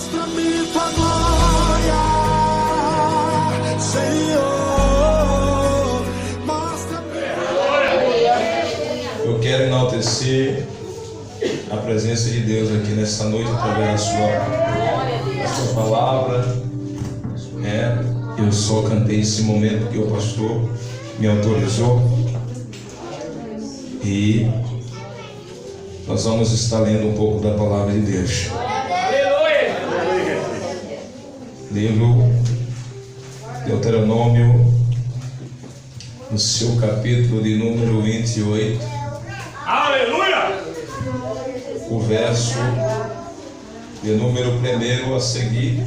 Mostra-me tua glória, Senhor. Mostra-me. Eu quero enaltecer a presença de Deus aqui nessa noite através da sua palavra. Eu só cantei esse momento porque o pastor me autorizou. E nós vamos estar lendo um pouco da palavra de Deus. Livro Deuteronômio, no seu capítulo de número 28. Aleluia! O verso de número 1 a seguir.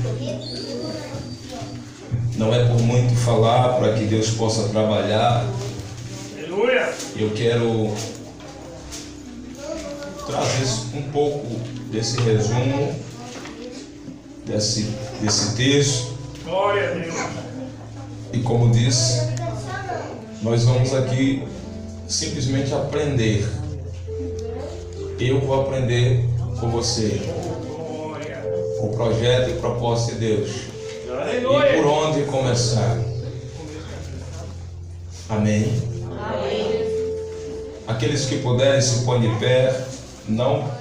Não é por muito falar para que Deus possa trabalhar. Aleluia! Eu quero trazer um pouco desse resumo, desse texto. Glória a Deus! E como disse, nós vamos aqui simplesmente aprender. Eu vou aprender com você Glória! o projeto e propósito de Deus. E Aleluia! por onde começar. Amém? Aqueles que puderem se põem de pé, não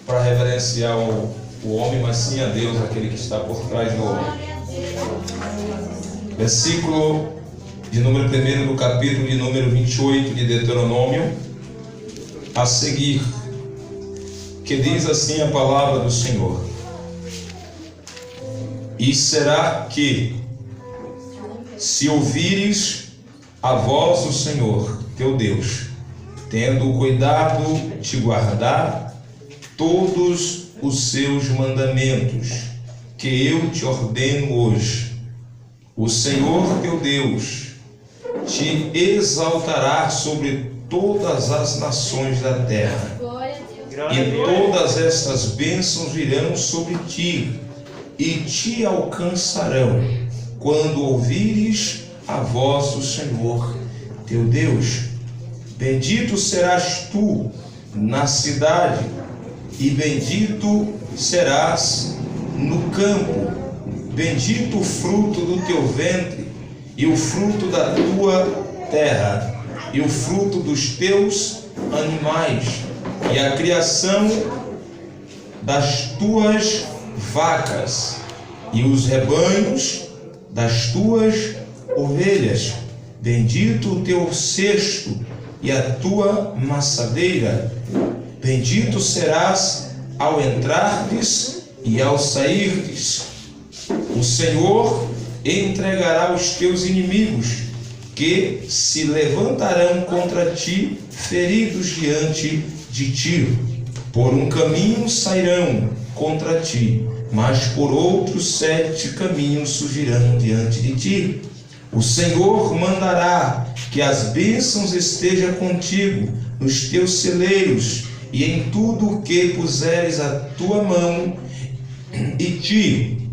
para reverenciar o homem, mas sim a Deus, aquele que está por trás do homem. Versículo de número 1 do capítulo de número 28 de Deuteronômio, a seguir, que diz assim a palavra do Senhor: E será que, se ouvires a voz do Senhor teu Deus, tendo cuidado de guardar todos os seus mandamentos que eu te ordeno hoje, o Senhor teu Deus te exaltará sobre todas as nações da terra, e todas estas bênçãos virão sobre ti e te alcançarão quando ouvires a voz do Senhor teu Deus. Bendito serás tu na cidade, e bendito serás no campo. Bendito o fruto do teu ventre, e o fruto da tua terra, e o fruto dos teus animais, e a criação das tuas vacas, e os rebanhos das tuas ovelhas. Bendito o teu cesto e a tua maçadeira. Bendito serás ao entrardes e ao sairdes. O Senhor entregará os teus inimigos, que se levantarão contra ti, feridos diante de ti. Por um caminho sairão contra ti, mas por outros 7 caminhos surgirão diante de ti. O Senhor mandará que as bênçãos estejam contigo nos teus celeiros e em tudo o que puseres a tua mão, e te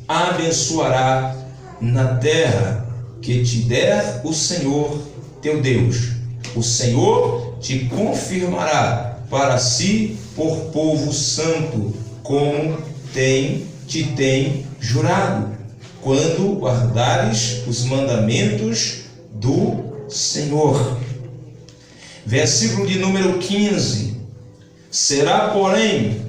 abençoará na terra que te der o Senhor teu Deus. O Senhor te confirmará para si por povo santo, como te tem jurado, quando guardares os mandamentos do Senhor. Versículo de número 15. Será, porém,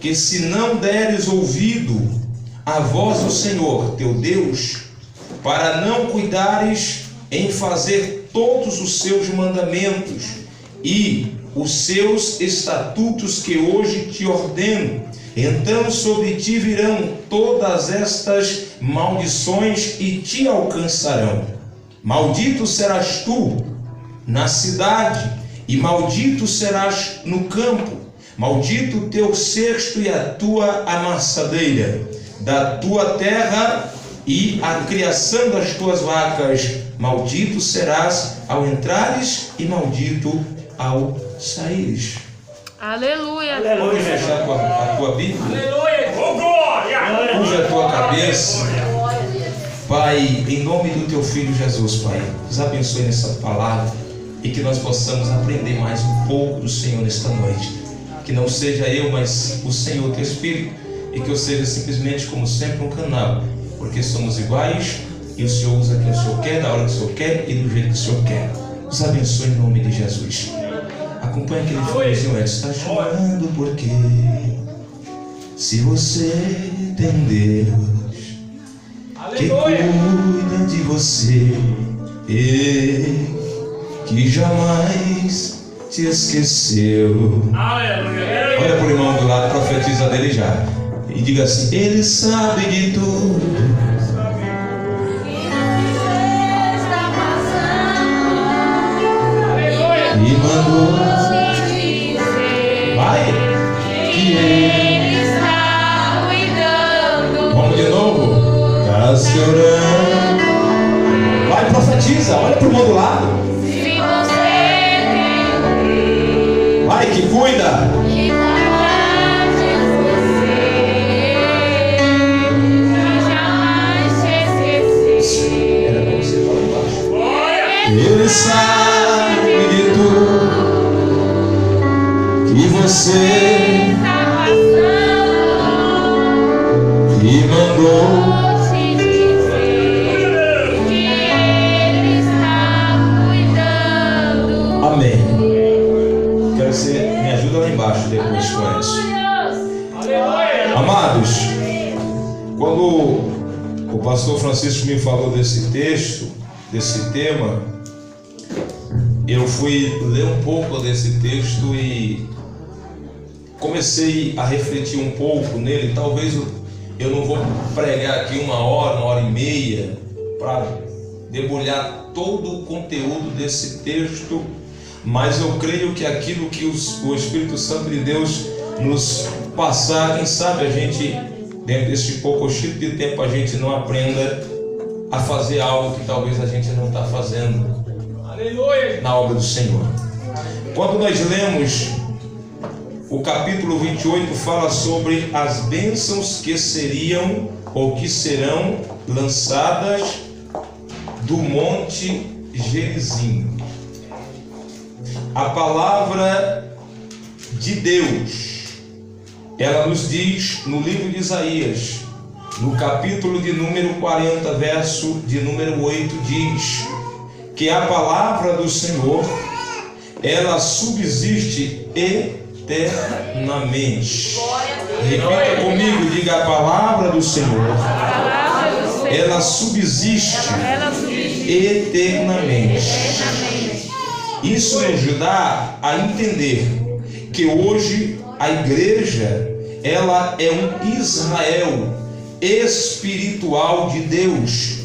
que se não deres ouvido à voz do Senhor teu Deus, para não cuidares em fazer todos os seus mandamentos e os seus estatutos que hoje te ordeno, então sobre ti virão todas estas maldições e te alcançarão. Maldito serás tu na cidade, e maldito serás no campo. Maldito o teu cesto e a tua amassadeira, da tua terra e a criação das tuas vacas. Maldito serás ao entrares e maldito ao saíres. Aleluia. Pode fechar a tua Bíblia? Aleluia! Oh, glória! Curva a tua cabeça. Pai, em nome do teu Filho Jesus, Pai, nos abençoe nessa palavra e que nós possamos aprender mais um pouco do Senhor nesta noite. Que não seja eu, mas o Senhor, teu Espírito, e que eu seja simplesmente, como sempre, um canal, porque somos iguais e o Senhor usa quem o Senhor quer, na hora que o Senhor quer e do jeito que o Senhor quer. Nos abençoe em nome de Jesus. Acompanhe aquele finalzinho antes. Está chorando porque se você tem Deus que cuida de você, que jamais te esqueceu. Aleluia. Olha para o irmão do lado, profetiza dele já. E diga assim: Ele sabe de tudo. E mandou vai que Ele está cuidando. Vamos de novo. Tá se orando. Vai, profetiza. Olha para o irmão do lado. Se você tem Vai que cuida. que cuidar de você, jamais te esquecer. Era para você falar embaixo. Glória. Ele sabe de tudo que você Está passando. me mandou. Vou te dizer que Ele está cuidando. Amém. Quero que você me ajuda lá embaixo depois com isso. Aleluia. Amados, quando o pastor Francisco me falou desse texto, desse tema, eu fui ler um pouco desse texto e comecei a refletir um pouco nele. Talvez eu não vou pregar aqui uma hora e meia para debulhar todo o conteúdo desse texto, mas eu creio que aquilo que o Espírito Santo de Deus nos passar, quem sabe a gente, dentro desse poucochito de tempo, a gente não aprenda a fazer algo que talvez a gente não está fazendo Aleluia. na obra do Senhor. Quando nós lemos o capítulo 28, fala sobre as bênçãos que seriam ou que serão lançadas do Monte Gerizim. A palavra de Deus, ela nos diz no livro de Isaías, no capítulo de número 40, verso de número 8, diz que a palavra do Senhor, ela subsiste eternamente. Repita comigo, diga: a palavra do Senhor, ela subsiste eternamente. Isso nos dá a entender que hoje a igreja, ela é um Israel espiritual de Deus.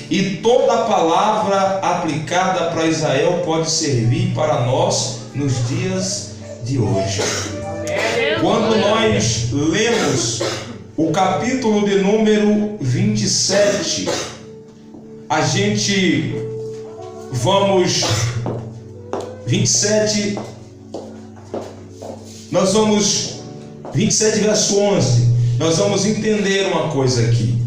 E toda palavra aplicada para Israel pode servir para nós nos dias de hoje. Quando nós lemos o capítulo de número 27, a gente vamos 27, nós vamos 27 verso 11, nós vamos entender uma coisa aqui.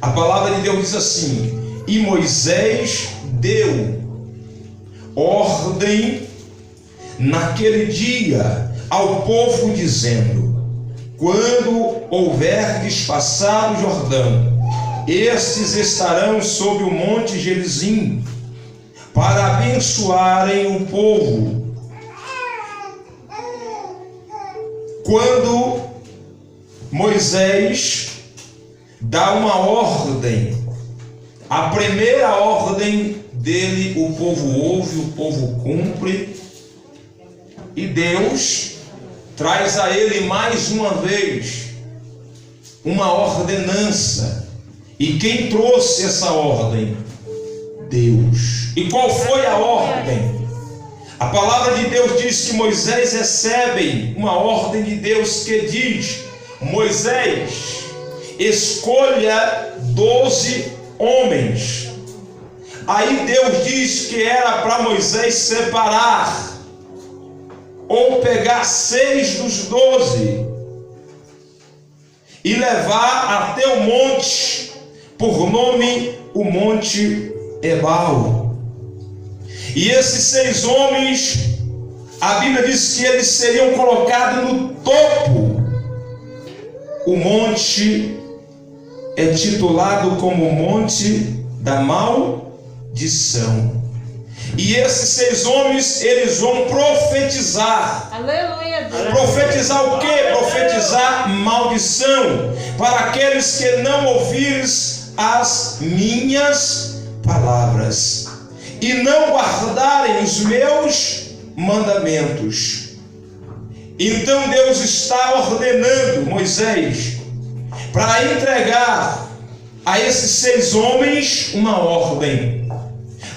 A palavra de Deus diz assim: e Moisés deu ordem naquele dia ao povo, dizendo: quando houverdes passado o Jordão, estes estarão sobre o monte Gerizim, para abençoarem o povo. Quando Moisés dá uma ordem, a primeira ordem dele, o povo ouve, o povo cumpre, e Deus traz a ele mais uma vez uma ordenança. E quem trouxe essa ordem? Deus. E qual foi a ordem? A palavra de Deus diz que Moisés recebe uma ordem de Deus que diz: Moisés, escolha 12 homens. Aí Deus diz que era para Moisés separar ou pegar 6 dos 12 e levar até o monte, por nome o Monte Ebal. E esses 6 homens, a Bíblia diz que eles seriam colocados no topo o monte é titulado como Monte da Maldição. E esses 6 homens, eles vão profetizar. Aleluia, Deus. Profetizar o quê? Profetizar maldição para aqueles que não ouvires as minhas palavras e não guardarem os meus mandamentos. Então Deus está ordenando Moisés para entregar a esses 6 homens uma ordem.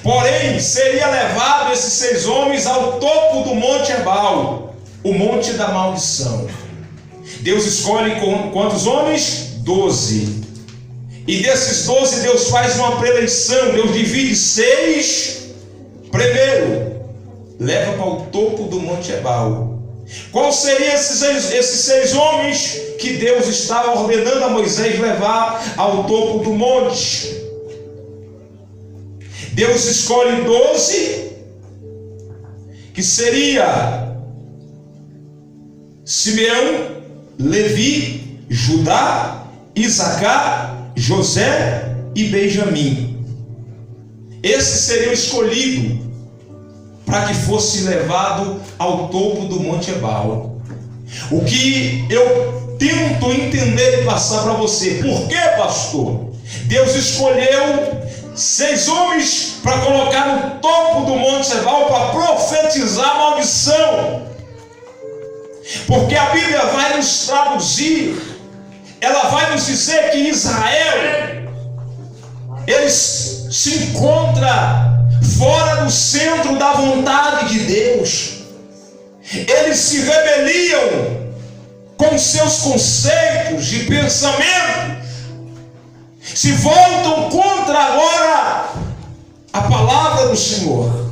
Porém, seria levado esses 6 homens ao topo do Monte Ebal, o Monte da Maldição. Deus escolhe quantos homens? 12. E desses 12, Deus faz uma preleição. Deus divide 6. Primeiro, leva para o topo do Monte Ebal. Qual seriam esses 6 homens que Deus estava ordenando a Moisés levar ao topo do monte? Deus escolhe 12, que seria Simeão, Levi, Judá, Isacar, José e Benjamim. Esses seriam escolhidos para que fosse levado ao topo do Monte Ebal. O que eu tento entender e passar para você: por que, pastor, Deus escolheu 6 homens para colocar no topo do Monte Ebal para profetizar a maldição? Porque a Bíblia vai nos traduzir, ela vai nos dizer que Israel, eles se encontra fora do centro da vontade de Deus. Eles se rebeliam com seus conceitos e pensamentos, se voltam contra agora a palavra do Senhor.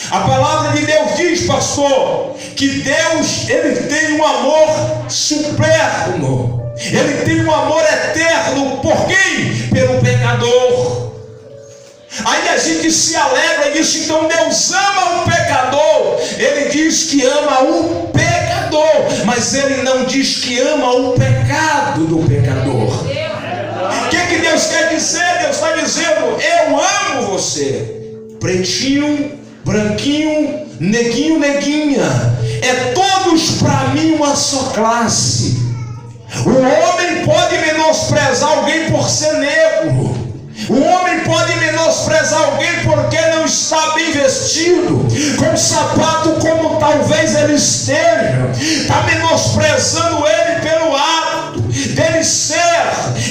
A palavra de Deus diz, pastor, que Deus, ele tem um amor supremo, ele tem um amor eterno. Por quem? Pelo pecador. Aí a gente se alegra e diz: então Deus ama o pecador. Ele diz que ama o pecador, mas ele não diz que ama o pecado do pecador. O que Deus quer dizer? Deus está dizendo: eu amo você, pretinho, branquinho, neguinho, neguinha, é todos para mim uma só classe. O homem pode menosprezar alguém por ser negro. O homem pode menosprezar alguém porque não está bem vestido, com sapato como talvez ele esteja. Está menosprezando ele pelo ato dele ser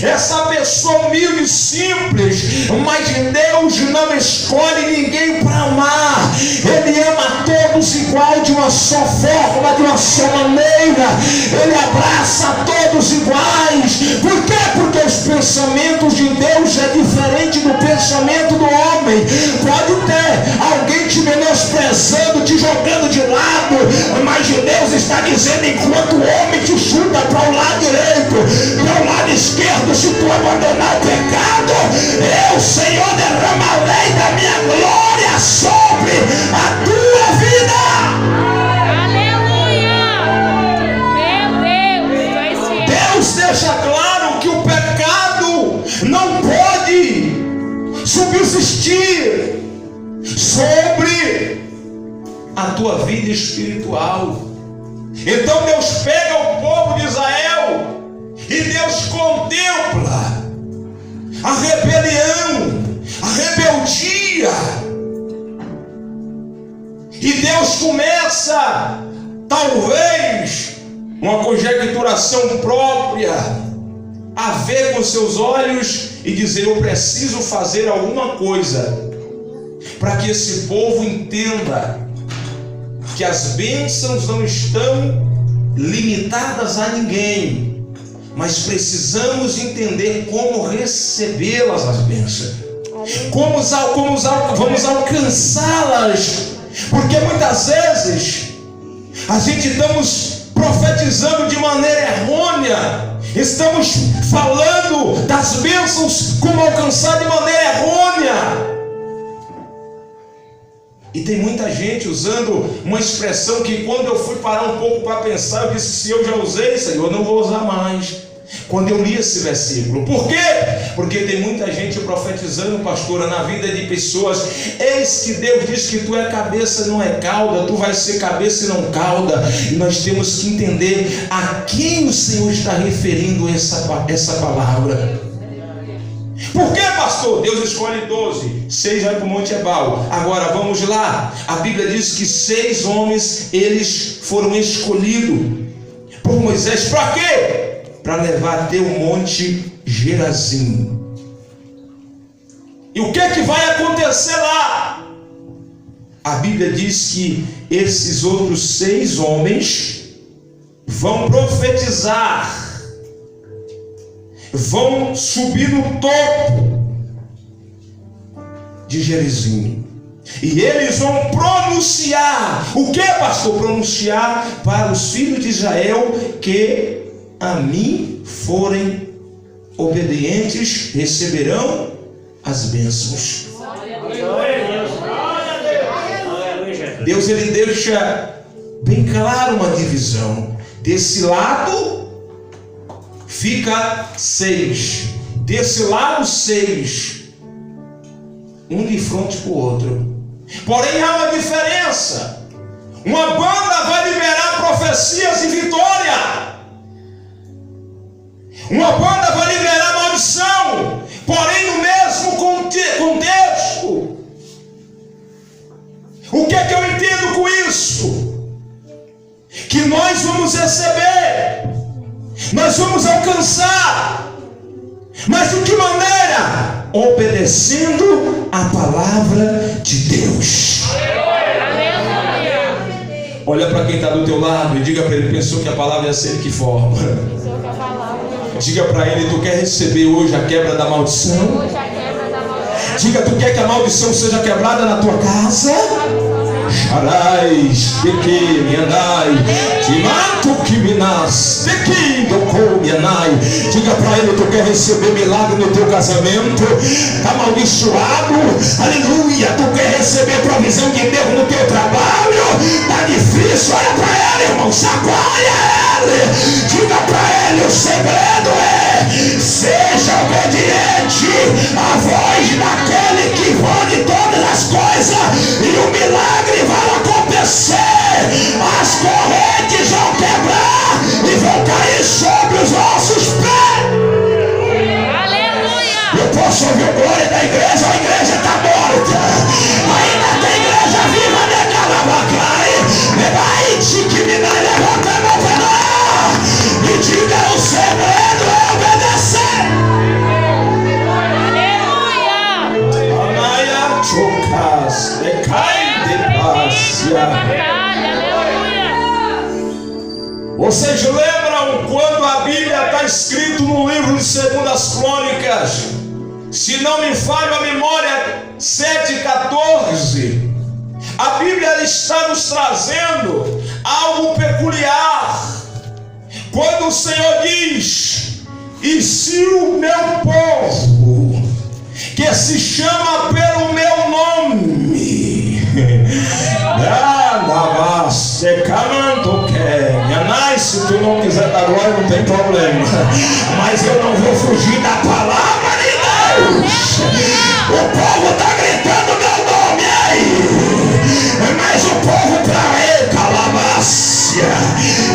essa pessoa humilde e simples. Mas Deus não escolhe ninguém para amar. Ele ama todos igual, de uma só forma, de uma só maneira. Ele abraça todos iguais. Por quê? Porque os pensamentos de Deus é diferente do pensamento do homem. Pode ter alguém te menosprezando, te jogando de lado, mas Deus está dizendo: enquanto o homem te chuta para o lado direito, para o lado esquerdo, se tu abandonar o pecado, eu, Senhor, derramarei da minha glória sobre a tua vida. Aleluia! Meu Deus, Deus deixa claro que o pecado não pode subsistir sobre a tua vida espiritual. Então Deus pega o povo de Israel e Deus contempla a rebelião, a rebeldia, e Deus começa, talvez uma conjecturação própria, a ver com seus olhos e dizer: eu preciso fazer alguma coisa para que esse povo entenda que as bênçãos não estão limitadas a ninguém, mas precisamos entender como recebê-las, as bênçãos, como vamos alcançá-las. Porque muitas vezes a gente estamos profetizando de maneira errônea, estamos falando das bênçãos como alcançar de maneira errônea. E tem muita gente usando uma expressão que quando eu fui parar um pouco para pensar, eu disse, se eu já usei, Senhor, eu não vou usar mais. Quando eu li esse versículo. Por quê? Porque tem muita gente profetizando, pastora, na vida de pessoas. Eis que Deus diz que tu é cabeça, não é cauda. Tu vais ser cabeça e não cauda. E nós temos que entender a quem o Senhor está referindo essa palavra. Por que, pastor? Deus escolhe 12, 6 vai para o Monte Ebal. Agora vamos lá. A Bíblia diz que 6 homens, eles foram escolhidos por Moisés. Para quê? Para levar até o Monte Gerazim. E o que é que vai acontecer lá? A Bíblia diz que esses outros 6 homens vão profetizar, vão subir no topo de Gerizim, e eles vão pronunciar. O que, pastor? Pronunciar para os filhos de Israel que a mim forem obedientes, receberão as bênçãos. Deus, ele deixa bem claro uma divisão. Desse lado fica 6, desse lado 6, um de frente para o outro. Porém há uma diferença. Uma banda vai liberar profecias e vitória, uma banda vai liberar maldição, porém no mesmo contexto. O que é que eu entendo com isso? Que nós vamos receber, nós vamos alcançar, mas de que maneira? Obedecendo a palavra de Deus. Olha para quem está do teu lado e diga para ele, pensou que a palavra ia ser de que forma? Diga para ele, tu quer receber hoje a quebra da maldição? Diga, tu quer que a maldição seja quebrada na tua casa? Charais, peque, me andai, te mato que me nasce, peque, tocou, me andai. Diga para ele, tu quer receber milagre no teu casamento? Está amaldiçoado, aleluia. Tu quer receber provisão de Deus no teu trabalho? Está difícil, olha para ele, irmão, chacoalha ele. Diga para ele, o segredo é, seja obediente à voz daquele que pode todas as coisas, e o milagre vai acontecer. As correntes vão quebrar e vão cair sobre os nossos pés. Aleluia! Eu posso ouvir o glória da igreja, a igreja está morta. Ainda tem igreja viva, né, Calabacai? Levaite que me dá, levanta a mão para lá e diga, o segredo é obedecer. Aleluia! Anaia chocas, decai de paz. Aleluia! Vocês lembram quando a Bíblia está escrito no livro de 2 Crônicas, se não me falha a memória, 7:14, a Bíblia está nos trazendo algo peculiar, quando o Senhor diz, e se o meu povo, que se chama pelo meu nome, se tu não quiser dar glória, não tem problema, mas eu não vou fugir da palavra de Deus. O povo está gritando meu nome aí, mas o povo para ele, calabácia,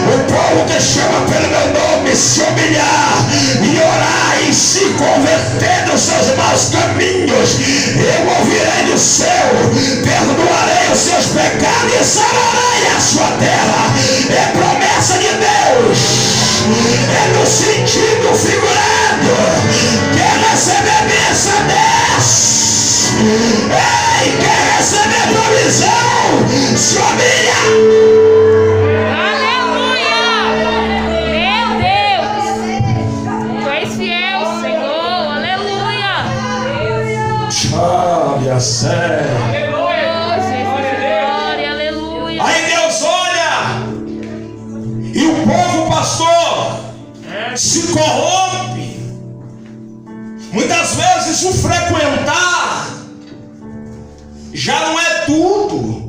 o povo que chama pelo meu nome se humilhar e orar e se converter dos seus maus caminhos, eu ouvirei do céu, perdoarei os seus pecados e sararei a sua terra. É promessa de Deus, é no sentido figurado. Quer receber bênção, desce. Ei, quer receber provisão, se humilha. Meu Deus! Tu és fiel, Senhor. Aleluia! Chave a sério. Oh, Jesus, glória, aleluia! Aí Deus olha e o povo, pastor, se corrompe. Muitas vezes o frequentar já não é tudo.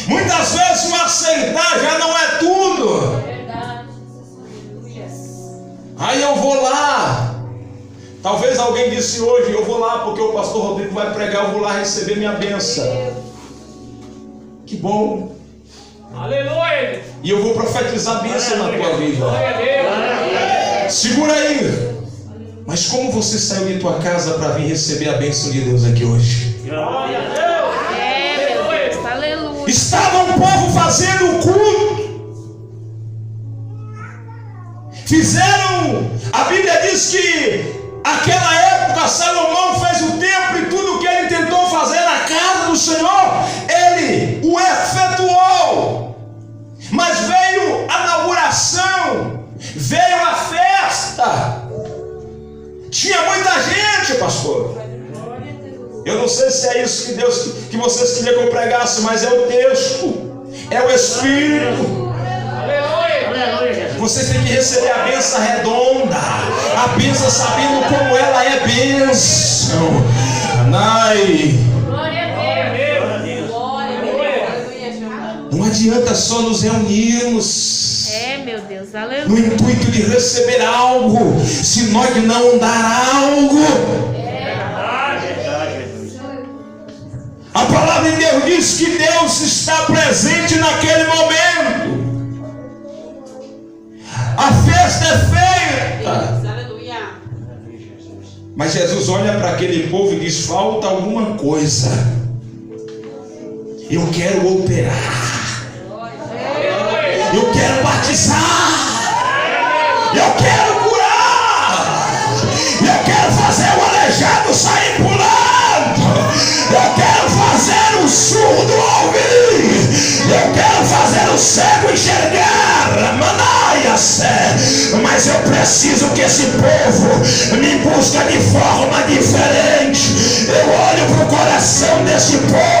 Muitas vezes o aceitar já não é tudo. Verdade. Aí eu vou lá. Talvez alguém disse hoje, eu vou lá porque o pastor Rodrigo vai pregar, eu vou lá receber minha bênção. Que bom. Aleluia. E eu vou profetizar bênção na tua vida. Glória a Deus. Segura aí. Mas como você saiu de tua casa para vir receber a bênção de Deus aqui hoje? Glória a Deus. É, meu Deus. Aleluia. Estava um povo fazendo o culto. Fizeram. A Bíblia diz que aquela época Salomão fez o templo e tudo que ele tentou fazer na casa do Senhor, ele o efetuou. Mas veio a inauguração, veio a festa. Tinha muita gente, pastor. Eu não sei se é isso que vocês queriam que eu pregasse, mas é o texto, é o Espírito. Aleluia. Você tem que receber a bênção redonda, a bênção sabendo como ela é bênção. Anai. Glória a Deus. Não adianta só nos reunirmos É, meu Deus. no Aleluia. intuito de receber algo, se nós não dar algo. A palavra de Deus diz que Deus está presente naquele momento. A festa é feita. Mas Jesus olha para aquele povo e diz: falta alguma coisa. Eu quero operar. Eu quero batizar. Eu quero curar. Eu quero fazer o aleijado sair pulando. Eu quero fazer o surdo ouvir. Eu quero fazer o cego enxergar. Mas eu preciso que esse povo me busque de forma diferente. Eu olho para o coração desse povo.